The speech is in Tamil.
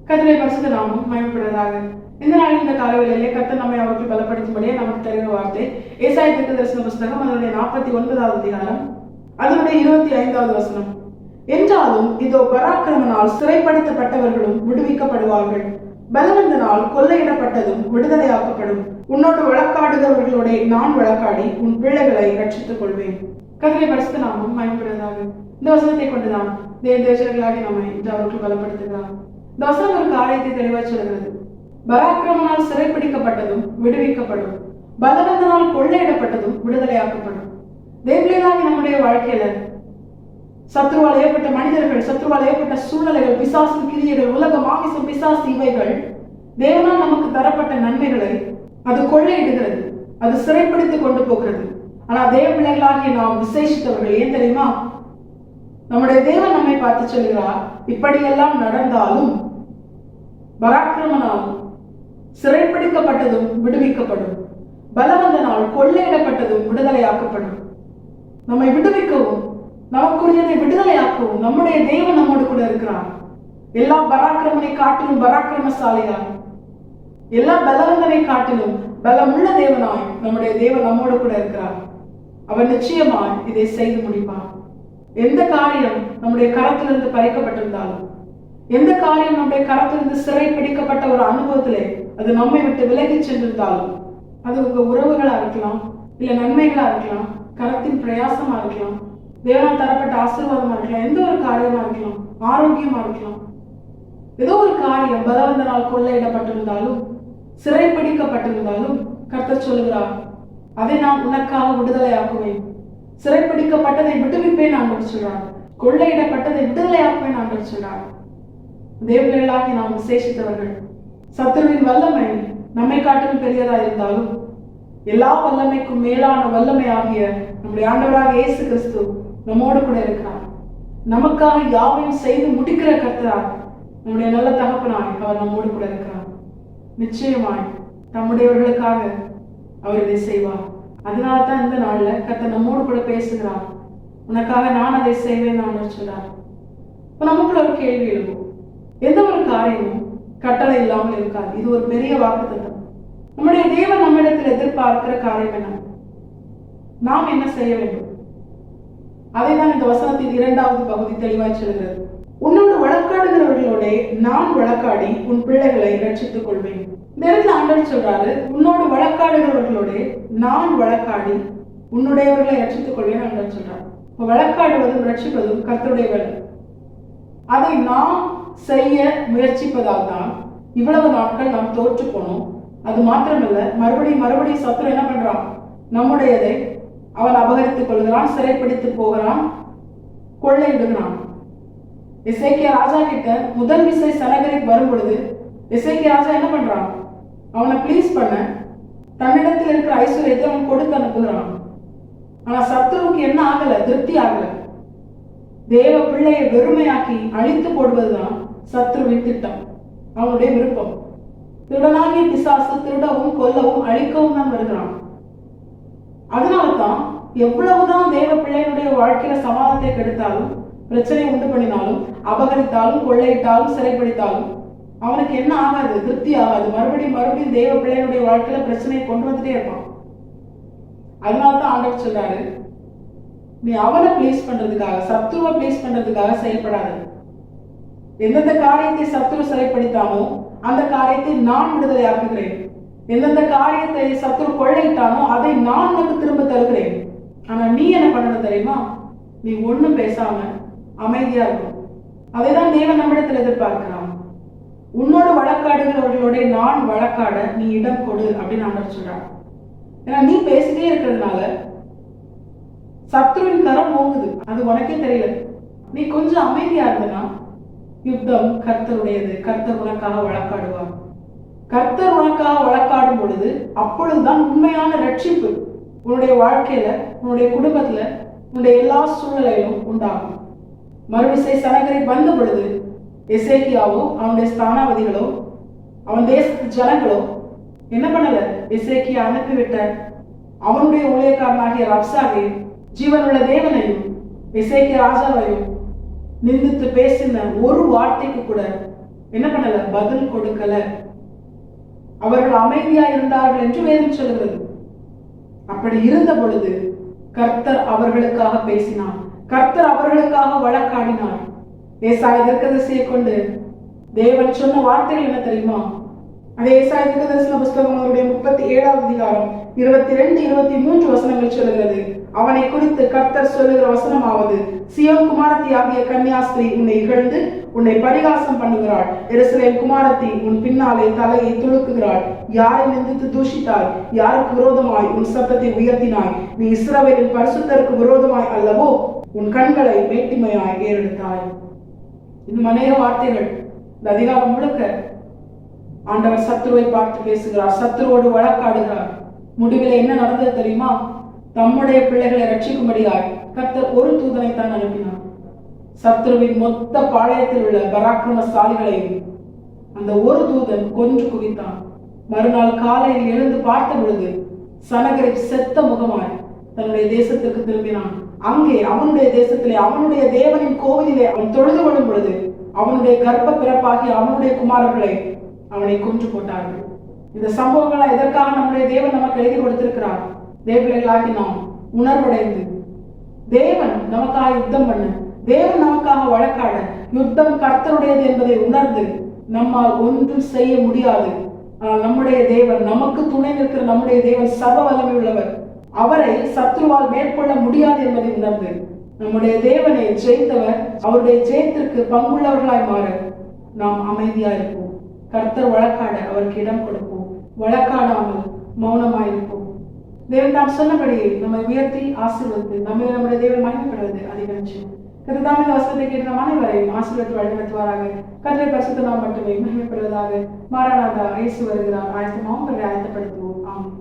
கர்த்தருடைய பரிசுத்த நாமம் மகிமைப்படுவதாக. இந்த நாளில் இந்த காலவேளையிலே கர்த்தர் நம்மை அவருக்கு பலப்படுத்தும்படியே நமக்கு தருகிற வார்த்தை ஏசாயா தீர்க்கதரிசன புஸ்தகம் அதனுடைய 49வது அதிகாரம் அதனுடைய 25வது வசனம். என்றாலும் இதோ பராக்கிரமனால் சிறைப்படுத்தப்பட்டவர்களும் விடுவிக்கப்படுவார்கள், பலவந்தனால் கொள்ளையிடப்பட்டதும் விடுதலையாக்கப்படும். உன்னோடு வழக்காடுகிறவர்களோட நான் வழக்காடி உன் பிள்ளைகளை ரட்சித்துக் கொள்வேன். கர்த்தருடைய பரிசுத்த நாமம் மகிமைப்படுவதாக. இந்த வசனத்தை கொண்டுதான் தேவதேசர்களாகி நம்மை இன்று அவருக்கு பலப்படுத்துகிறார். இந்த வசனம் ஒரு காரியத்தை தெளிவாக சொல்கிறது. பராக்கிரமனால் சிறைப்பிடிக்கப்பட்டதும் விடுவிக்கப்படும், பலவந்தனால் கொள்ளையிடப்பட்டதும் விடுதலையாக்கப்படும். தேவர்களாகி நம்முடைய வாழ்க்கையில சத்ருவால் ஏற்பட்ட மனிதர்கள், சத்ருவால் ஏற்பட்ட சூழ்நிலைகள், பிசாசின் கிரியைகள், உலக மாமிசம், பிசாசு, இவைகள் தேவனால் நமக்கு தரப்பட்ட நன்மைகளை அது கொள்ளையிடுகிறது, அது சிறைப்பிடித்து கொண்டு போகிறது. ஆனா தேவ பிள்ளைகளாகிய நாம் விசேஷித்தவர்கள். ஏன் தெரியுமா? நம்முடைய தேவன் நம்மை பார்த்து சொல்கிறார், இப்படியெல்லாம் நடந்தாலும் பராக்கிரமனால் சிறைப்பிடிக்கப்பட்டதும் விடுவிக்கப்படும், பலவந்தனால் கொள்ளையிடப்பட்டதும் விடுதலையாக்கப்படும். நம்மை விடுவிக்கவும் நமக்குரியதை விடுதலையாக்கவும் நம்முடைய தேவன் நம்மோடு கூட இருக்கிறார். எல்லா பராக்கிரமனை காட்டிலும் பராக்கிரமசாலியாய், எல்லா பலவந்தனை காட்டிலும் பலமுள்ள தேவனாய் நம்முடைய தேவன் நம்மோடு கூட இருக்கிறார். அவர் நிச்சயமாய் இதை செய்து முடிப்பார். எந்த காரியம் நம்முடைய கரத்திலிருந்து பறிக்கப்பட்டிருந்தாலும், எந்த காரியம் நம்முடைய கரத்திலிருந்து சிறை பிடிக்கப்பட்ட ஒரு அனுபவத்திலே அது நம்மை விட்டு விலகி சென்றிருந்தாலும், அது உங்க உறவுகளா இருக்கலாம், இல்ல நன்மைகளா இருக்கலாம், கரத்தின் பிரயாசமா இருக்கலாம், தேவனால் தரப்பட்ட ஆசீர்வாதமா இருக்கலாம், எந்த ஒரு காரியமா இருக்கலாம், ஆரோக்கியமா இருக்கலாம், ஏதோ ஒரு காரியம் பலவந்தனால் கொள்ளையிடப்பட்டிருந்தாலும் சிறைப்பிடிக்கப்பட்டிருந்தாலும் கர்த்தர் சொல்லுகிறார், அதை நான் உனக்காக விடுதலையாக்குவேன். சிறைப்பிடிக்கப்பட்டதை விடுவிப்பேன் ஆண்டவர் சொல்றார், கொள்ளையிடப்பட்டதை விடுதலையாக்குவேன் ஆண்டவர் சொல்றார். தேவர்களாகி நாம் விசேஷித்தவர்கள். சத்துருவின் வல்லமை நம்மை காட்டிலும் பெரியதா இருந்தாலும் எல்லா வல்லமைக்கும் மேலான வல்லமை ஆகிய நம்முடைய ஆண்டவராக இயேசு கிறிஸ்து நம்மோடு கூட இருக்கிறார். நமக்காக யாவையும் செய்து முடிக்கிற கர்த்தராக நம்முடைய நல்ல தகப்பனாய் அவர் நம்மோடு கூட இருக்கிறார். நிச்சயமாய் தம்முடையவர்களுக்காக அவர் இதை செய்வார். அதனால தான் இந்த நாள்ல கர்த்தர் நம்மோடு கூட பேசுகிறார். உனக்காக நான் அதை செய்வேன் ஆண்டவர் சொல்றார். இப்ப நமக்குள்ள ஒரு கேள்வி எழுவும். எந்த ஒரு காரியமும் கட்டளை இல்லாமல் இருக்காது. இது ஒரு பெரிய வாக்குத்தத்தம். நம்முடைய தேவன் நம்மிடத்தில் எதிர்பார்க்கிற காரியம் என்ன? நாம் என்ன செய்ய வேண்டும்? அதை தான் இந்த வசனத்தின் 2வது பகுதி தெளிவாய் சொல்கிறது. உன்னோடு வழக்காடுகிறவர்களோட நான் வழக்காடி உன் பிள்ளைகளை ரட்சித்துக் கொள்வேன். இந்த இடத்துல ஆண்டவர் சொல்றாரு, உன்னோடு வழக்காடுகிறவர்களோட நான் வழக்காடி உன்னுடையவர்களை ரட்சித்துக் கொள்வேன் ஆண்டவர் சொல்றாரு. வழக்காடுவதும் ரட்சிப்பதும் கர்த்தருடைய வேலை. அதை நாம் செய்ய முயற்சிப்பதால் தான் இவ்வளவு நாட்கள் நாம் தோற்று போனோம். அது மாத்திரமல்ல, மறுபடியும் சத்துரு என்ன பண்றான்? நம்முடையதை அவன் அபகரித்துக் கொள்கிறான், சிறைப்பிடித்து போகிறான், கொள்ளையிடுகிறான். எசேக்கியா ராஜா கிட்ட முதல் விசை சனகரிப் வரும் பொழுது எசேக்கியா ராஜா என்ன பண்றான்? அவனை ப்ளீஸ் பண்ண தன்னிடத்தில் இருக்கிற ஐஸ்வர்யத்தை அவன் கொடுத்து அனுப்புகிறான். ஆனா சத்துருவுக்கு என்ன ஆகல? திருப்தி ஆகல. தேவ பிள்ளையை வெறுமையாக்கி அழித்து போடுவதுதான் சத்ருவின் திட்டம், அவனுடைய விருப்பம். திருடனாகிய பிசாசு திருடவும் கொல்லவும் அழிக்கவும் தான் வருகிறான். அதனால்தான் எவ்வளவுதான் தேவ பிள்ளையினுடைய வாழ்க்கையில சமாதானத்தை கெடுத்தாலும், பிரச்சனை உண்டு பண்ணினாலும், அபகரித்தாலும், கொள்ளையிட்டாலும், சிறைப்பிடித்தாலும் அவனுக்கு என்ன ஆகாது? திருப்தி ஆகாது. மறுபடியும் தேவ பிள்ளையினுடைய வாழ்க்கையில பிரச்சனையை கொண்டு வந்துட்டே இருப்பான். அதனால்தான் ஆண்டவர் சொல்றாரு, நீ அவனை பிளீஸ் பண்றதுக்காக, சத்துருவை பிளீஸ் பண்றதுக்காக செயல்படாது. எந்தெந்த காரியத்தை சத்துரு சிறைப்படுத்தானோ அந்த காரியத்தை நான் விடுதலையாக்குகிறேன். எந்தெந்த காரியத்தை சத்துரு கொள்ளையிட்டானோ அதை நான் உனக்கு திரும்ப தருகிறேன். ஆனா நீ என்ன பண்ணணும் தெரியுமா? நீ ஒண்ணும் பேசாம அமைதியா இருக்கும். அதைதான் தேவன் நம்மிடத்தில் எதிர்பார்க்கிறான். உன்னோடு வழக்காடுகிறவர்களோட நான் வழக்காட நீ இடம் கொடு அப்படின்னு ஆண்டவர் சொல்றான். ஏன்னா நீ பேசிட்டே இருக்கிறதுனால சத்ருவின் கரம் ஓங்குது, அது உனக்கே தெரியல. நீ கொஞ்சம் அமைதியா இருந்தனா யுத்தம் கர்த்தருடையது. கர்த்தர் உனக்காக வழக்காடுவார். கர்த்தர் உனக்காக வழக்காடும் பொழுது அப்பொழுதுதான் உண்மையான ரட்சிப்பு உன்னுடைய வாழ்க்கையில, உன்னுடைய குடும்பத்துல, உன்னுடைய எல்லா சூழ்நிலையிலும் உண்டாகும். மறுவிசை சனகரிப் வந்த பொழுது எசேக்கியாவோ அவனுடைய ஸ்தானாபதிகளோ அவன் தேசத்து ஜனங்களோ என்ன பண்ணல? எசேக்கியா அனுப்பிவிட்ட அவனுடைய ஊழியக்காரனாகிய ரப்சாவையும் ஜீவனுள்ள தேவனையும் எசேக்கியா ராஜாவையும் நிந்தித்து பேசின ஒரு வார்த்தைக்கு கூட என்ன பண்ணல? பதில் கொடுக்கல. அவர்கள் அமைதியா இருந்தார்கள் என்று வேதம் சொல்கிறது. அப்படி இருந்த பொழுது கர்த்தர் அவர்களுக்காக பேசினார். கர்த்தர் அவர்களுக்காக வழக்காடினார். ஏசாயா தீர்க்கதரிசியை கொண்டு தேவன் சொன்ன வார்த்தைகள் என்ன தெரியுமா? அதே ஏசாயா தீர்க்கதரிசன புஸ்தகம் அவருடைய 37வது அதிகாரம் 22, 23 வசனங்கள் சொல்கிறது. அவனை குறித்து கர்த்தர் சொல்லுகிற வசனமாவது, சியோன் குமாரத்தி ஆகிய கன்னியாஸ்திரி உன்னை இகழ்ந்து உன்னை பரிகாசம் பண்ணுகிறாள். எருசலேம் குமாரத்தி உன் பின்னாலே தலையை துளுக்குகிறாள். யாரை நிந்தித்து தூஷித்தாய்? யாருக்கு விரோதமாய் உன் சத்தத்தை உயர்த்தினாய்? நீ இஸ்ரவேலின் பரிசுத்தருக்கு விரோதமாய் அல்லவோ உன் கண்களை மேட்டிமையாய் ஏறெடுத்தாய். இன்னும் அநேக வார்த்தைகள். இந்த அதிகாரம் முழுக்க ஆண்டவர் சத்துருவை பார்த்து பேசுகிறார், சத்துருவோடு வழக்காடுகிறார். முடிவில் என்ன நடந்தது தெரியுமா? தம்முடைய பிள்ளைகளை ரட்சிக்கும்படியாய் கர்த்தர் ஒரு தூதனை தான் அனுப்பினார். சத்துருவின் மொத்த பாளையத்தில் உள்ள பராக்கிரமசாலிகளையும் அந்த ஒரு தூதன் கொன்று குவித்தான். மறுநாள் காலையில் எழுந்து பார்த்த பொழுது சனகரிப் செத்த முகமாய் தன்னுடைய தேசத்துக்கு திரும்பினான். அங்கே அவனுடைய தேசத்திலே அவனுடைய தேவனின் கோவிலிலே அவன் தொழுது கொள்ளும் பொழுது அவனுடைய கர்ப்ப பிறப்பாகி அவனுடைய குமாரர்களை அவனை கொன்று போட்டார்கள். இந்த சம்பவங்களை எதற்காக நம்முடைய தேவன் நமக்கு எழுதி கொடுத்திருக்கிறார்? தேவர்களாகி நாம் உணர்வடைந்து தேவன் நமக்காக யுத்தம் பண்ண, தேவன் நமக்காக வழக்காட, யுத்தம் கர்த்தருடையது என்பதை உணர்ந்து நம்மால் ஒன்றும் செய்ய முடியாது. ஆனால் நம்முடைய தேவன், நமக்கு துணை நிற்கிற நம்முடைய தேவன் சர்வ வல்லமை உள்ளவர். அவரை சத்ருவால் மேற்கொள்ள முடியாது என்பதை உணர்ந்து நம்முடைய தேவனை ஜெயித்தவர், அவருடைய ஜெயத்திற்கு பங்குள்ளவர்களாய் மாற நாம் அமைதியா இருப்போம். கர்த்தர் வழக்காட அவருக்கு இடம் கொடுப்போம். வழக்காடாமல் மௌனமாயிருப்போம். தேவன் நாம் சொன்னபடியே நம்மை உயர்த்தி ஆசீர்வதித்து நம்முடைய தேவன் மகிமைப்படுவது அதிக நிச்சயம். கர்த்தர் இந்த வசனத்தை கேட்டு நம் அனைவரையும் ஆசீர்வதித்து வழிநடத்துவாராக. கர்த்தரை பரிசுத்த நாம் மட்டுமே மகிமைப்படுவதாக. மாறானாதா இயேசு வருகிறார். ஆயத்தமாகவும் ஆயத்தப்படுத்துவோம். ஆமென்.